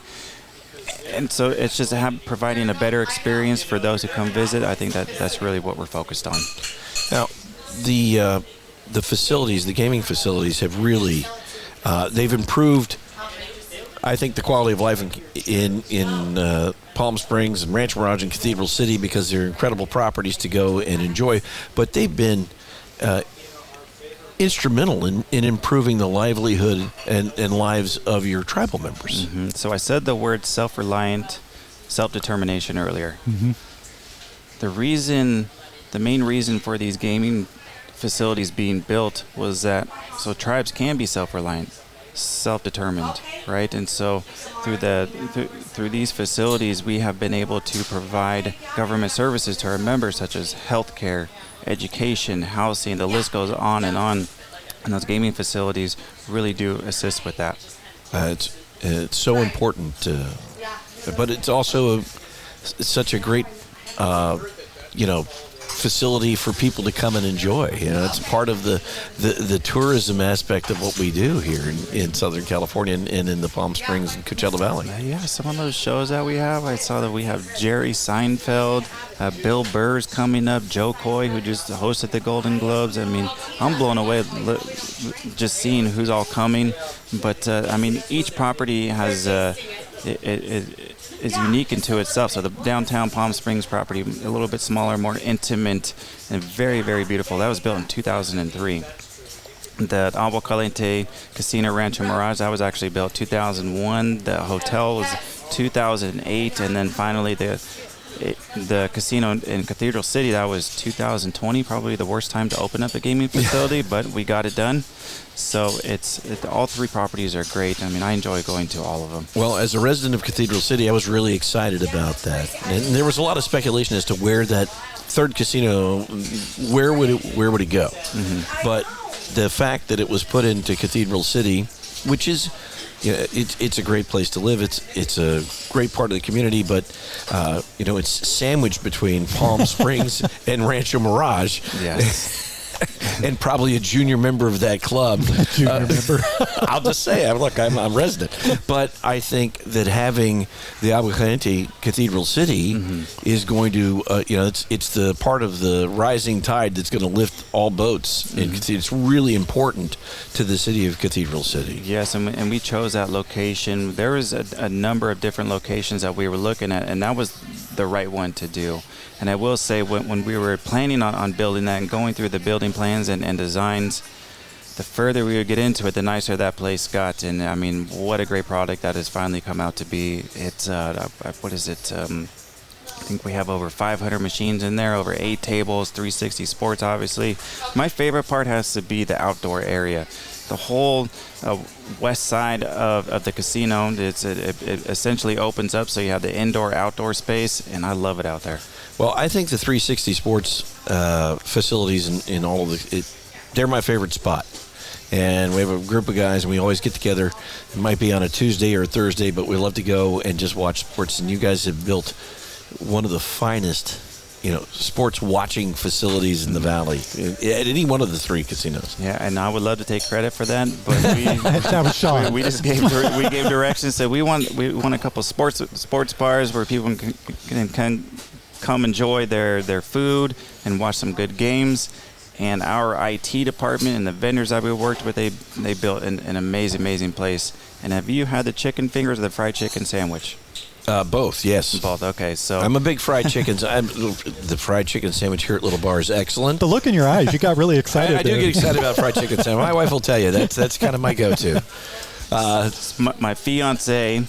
And so it's just providing a better experience for those who come visit. I think that's really what we're focused on. Now, the facilities, the gaming facilities, have really they've improved. I think the quality of life in Palm Springs and Rancho Mirage and Cathedral City, because they're incredible properties to go and enjoy. But they've been instrumental in improving the livelihood and lives of your tribal members. So I said the word self-reliant, self-determination earlier. The main reason for these gaming facilities being built was that so tribes can be self-reliant, self-determined, right? And so through these facilities, we have been able to provide government services to our members, such as healthcare, education, housing. The list goes on, and those gaming facilities really do assist with that. It's so important, but it's also such a great, facility for people to come and enjoy. It's part of the tourism aspect of what we do here in Southern California and in the Palm Springs and Coachella Valley. Yeah, some of those shows that we have, I saw that we have Jerry Seinfeld, Bill Burr's coming up, Joe Coy, who just hosted the Golden Globes. I mean, I'm blown away just seeing who's all coming. But, each property has is unique into itself. So the downtown Palm Springs property, a little bit smaller, more intimate, and very, very beautiful. That was built in 2003. The Agua Caliente Casino Rancho Mirage, that was actually built 2001. The hotel was 2008, and then finally the casino in Cathedral City, that was 2020, probably the worst time to open up a gaming facility, but we got it done. So all three properties are great. I mean, I enjoy going to all of them. Well, as a resident of Cathedral City, I was really excited about that. And there was a lot of speculation as to where that third casino, where would it go? Mm-hmm. But the fact that it was put into Cathedral City, which is, it's a great place to live. It's a great part of the community, but it's sandwiched between Palm Springs and Rancho Mirage. Yes. And probably a junior member of that club. Member. I'll just say, I'm resident. But I think that having the Agua Caliente Cathedral City is going to, it's the part of the rising tide that's going to lift all boats. And it's really important to the city of Cathedral City. Yes, and we chose that location. There was a number of different locations that we were looking at, and that was the right one to do. And I will say, when we were planning on building that and going through the building plans and designs, the further we would get into it, the nicer that place got. And, I mean, what a great product that has finally come out to be. It's, what is it? I think we have over 500 machines in there, over 8 tables, 360 sports, obviously. My favorite part has to be the outdoor area. The whole west side of the casino, it essentially opens up, so you have the indoor-outdoor space, and I love it out there. Well, I think the 360 sports facilities in all of they're my favorite spot. And we have a group of guys, and we always get together. It might be on a Tuesday or a Thursday, but we love to go and just watch sports. And you guys have built one of the finest, sports watching facilities in the valley at any one of the 3 casinos. Yeah, and I would love to take credit for that, but that was Sean. we just gave directions. So we want a couple sports bars where people can come enjoy their food and watch some good games. And our IT department and the vendors that we worked with, they built an amazing place. And have you had the chicken fingers or the fried chicken sandwich? Both, yes. Both, okay. So I'm a big fried chicken. The fried chicken sandwich here at Little Bar is excellent. The look in your eyes, you got really excited. I do get excited about fried chicken sandwich. My wife will tell you that's kind of my go-to. My fiance,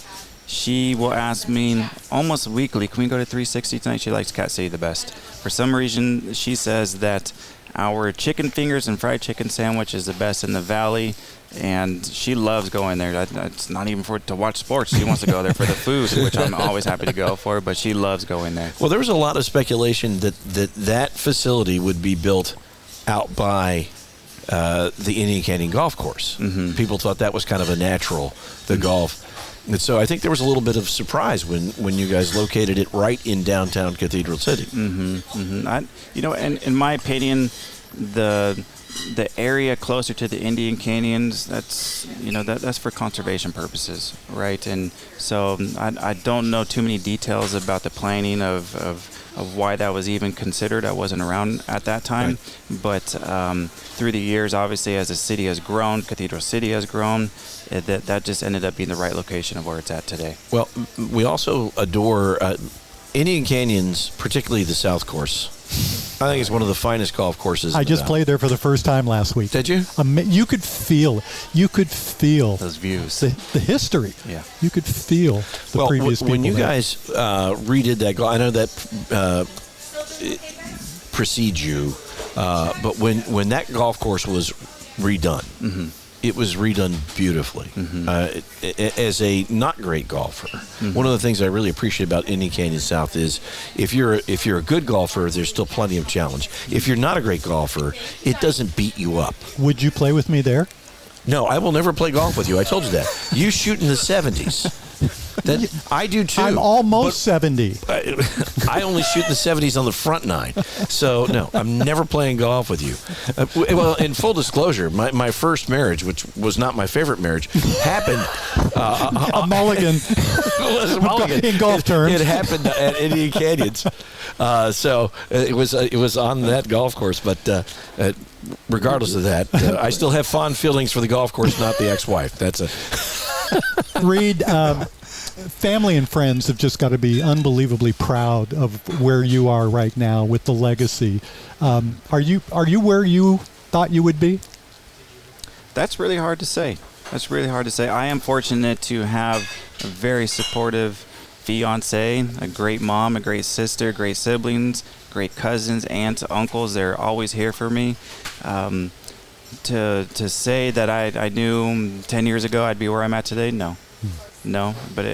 she will ask me almost weekly, can we go to 360 tonight? She likes Cat City the best. For some reason, she says that our chicken fingers and fried chicken sandwich is the best in the valley, and she loves going there. It's not even to watch sports. She wants to go there for the food, which I'm always happy to go for, but she loves going there. Well, there was a lot of speculation that facility would be built out by the Indian Canyon Golf Course. Mm-hmm. People thought that was kind of a natural, the golf. And so I think there was a little bit of surprise when you guys located it right in downtown Cathedral City. Mm-hmm. Mm-hmm. And in my opinion, the area closer to the Indian Canyons, that's for conservation purposes, right? And so I don't know too many details about the planning of why that was even considered. I wasn't around at that time, right. But through the years, obviously, as the city has grown, Cathedral City has grown, that just ended up being the right location of where it's at today. Well, we also adore Indian Canyons, particularly the South Course. I think it's one of the finest golf courses. I just played there for the first time last week. Did you? You could feel those views, the history. Yeah, you could feel the previous people. When you there. guys redid that golf, I know that precedes you, but when that golf course was redone. Mm-hmm. It was redone beautifully. Mm-hmm. As a not great golfer, mm-hmm. One of the things I really appreciate about Indian Canyon South is if you're a good golfer, there's still plenty of challenge. If you're not a great golfer, it doesn't beat you up. Would you play with me there? No, I will never play golf with you. I told you that. You shoot in the 70s. I do too. I'm almost 70. I only shoot the 70s on the front nine. So, no, I'm never playing golf with you. Well, in full disclosure, my first marriage, which was not my favorite marriage, happened... a mulligan. It was a mulligan. In golf terms. It happened at Indian Canyons. So it was on that golf course. But regardless of that, I still have fond feelings for the golf course, not the ex-wife. That's a... Reid, family and friends have just got to be unbelievably proud of where you are right now with the legacy. Are you where you thought you would be? That's really hard to say. I am fortunate to have a very supportive fiance, a great mom, a great sister, great siblings, great cousins, aunts, uncles. They're always here for me. To say that I knew 10 years ago I'd be where I'm at today, no. But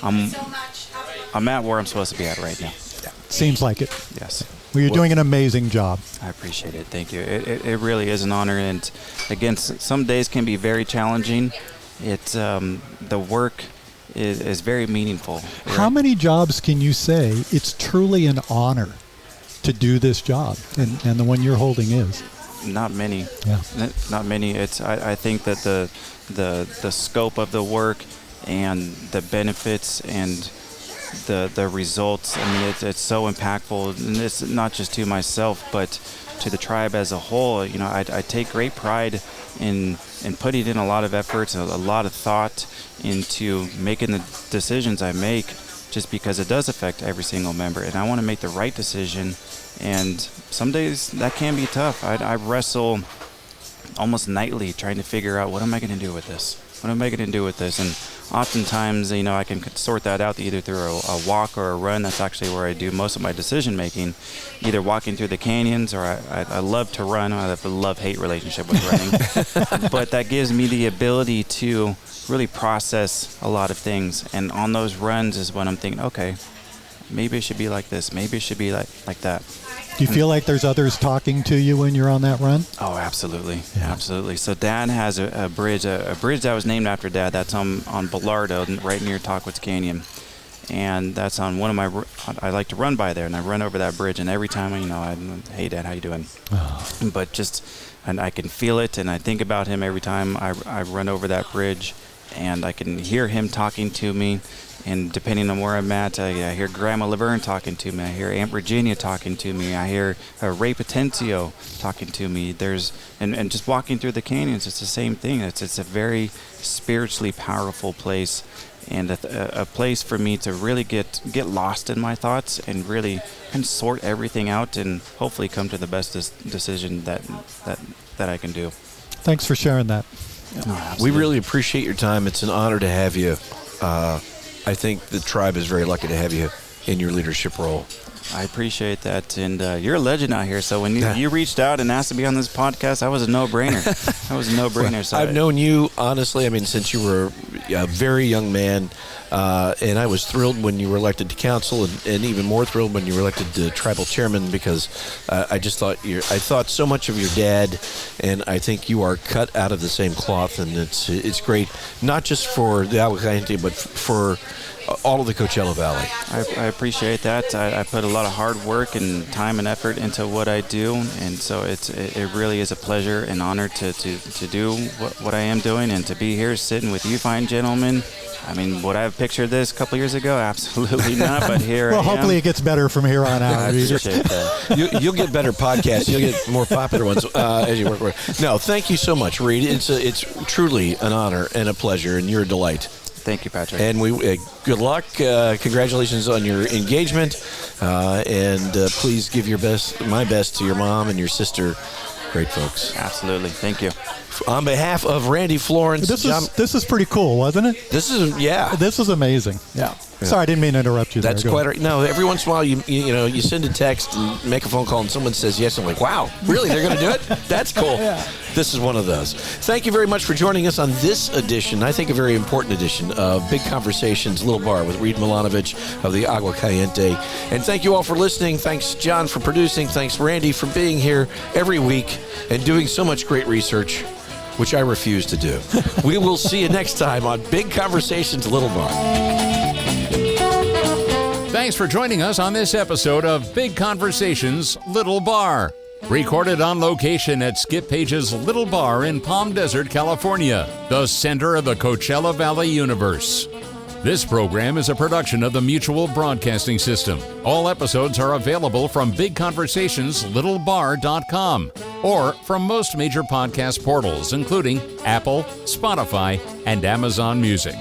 I'm at where I'm supposed to be at right now. Seems like it. Yes. Well, you're doing an amazing job. I appreciate it. Thank you. It really is an honor, and again, some days can be very challenging. It's the work is very meaningful. Right? How many jobs can you say it's truly an honor to do this job, and the one you're holding is? Not many. Yeah. Not many. I think that the scope of the work and the benefits and the results, I mean, it's so impactful, and it's not just to myself, but to the tribe as a whole. You know, I take great pride in putting in a lot of efforts, a lot of thought into making the decisions I make, just because it does affect every single member, and I want to make the right decision. And some days that can be tough. I wrestle almost nightly trying to figure out, what am I going to do with this? And oftentimes, you know, I can sort that out either through a walk or a run. That's actually where I do most of my decision making, either walking through the canyons, or I love to run. I have a love-hate relationship with running. But that gives me the ability to really process a lot of things. And on those runs is when I'm thinking, okay, maybe it should be like this. Maybe it should be like that. Do you feel like there's others talking to you when you're on that run? Oh, absolutely. Yeah. Absolutely. So Dad has a bridge that was named after Dad. That's on Bellardo, right near Tahquitz Canyon. And that's on one of my, I like to run by there, and I run over that bridge. And every time, you know, hey, Dad, how you doing? Oh. But and I can feel it, and I think about him every time I run over that bridge, and I can hear him talking to me. And depending on where I'm at, I hear Grandma Laverne talking to me. I hear Aunt Virginia talking to me. I hear Ray Potencio talking to me. And just walking through the canyons, it's the same thing. It's a very spiritually powerful place, and a place for me to really get lost in my thoughts and really kind of sort everything out, and hopefully come to the best decision that I can do. Thanks for sharing that. Oh, we really appreciate your time. It's an honor to have you. I think the tribe is very lucky to have you in your leadership role. I appreciate that, and you're a legend out here. So when you reached out and asked to be on this podcast, that was a no-brainer. So I've known you, honestly, I mean, since you were a very young man, and I was thrilled when you were elected to council, and even more thrilled when you were elected to tribal chairman, because I just thought I thought so much of your dad, and I think you are cut out of the same cloth, and it's great, not just for the Agua Caliente, but for all of the Coachella Valley. I appreciate that. I put a lot of hard work and time and effort into what I do, and so it really is a pleasure and honor to do what I am doing, and to be here sitting with you fine gentlemen. I mean, would I have pictured this a couple years ago? Absolutely not, but here well, I am. Hopefully it gets better from here on out. I appreciate that. You'll get better podcasts. You'll get more popular ones as you work with. No, thank you so much, Reid. It's truly an honor and a pleasure, and you're a delight. Thank you, Patrick. And we good luck. Congratulations on your engagement, and please give my best to your mom and your sister. Great folks. Absolutely. Thank you. On behalf of Randy, Florence, this is pretty cool, wasn't it? This is amazing. Yeah. Sorry, I didn't mean to interrupt you. That's quite right. No, every once in a while you send a text and make a phone call, and someone says yes. I'm like, wow, really? They're going to do it? That's cool. Yeah. This is one of those. Thank you very much for joining us on this edition, I think a very important edition of Big Conversations Little Bar with Reid Milanovich of the Agua Caliente. And thank you all for listening. Thanks, John, for producing. Thanks, Randy, for being here every week and doing so much great research. which I refuse to do. We will see you next time on Big Conversations Little Bar. Thanks for joining us on this episode of Big Conversations Little Bar. Recorded on location at Skip Paige's Little Bar in Palm Desert, California, the center of the Coachella Valley Universe. This program is a production of the Mutual Broadcasting System. All episodes are available from BigConversationsLittleBar.com or from most major podcast portals, including Apple, Spotify, and Amazon Music.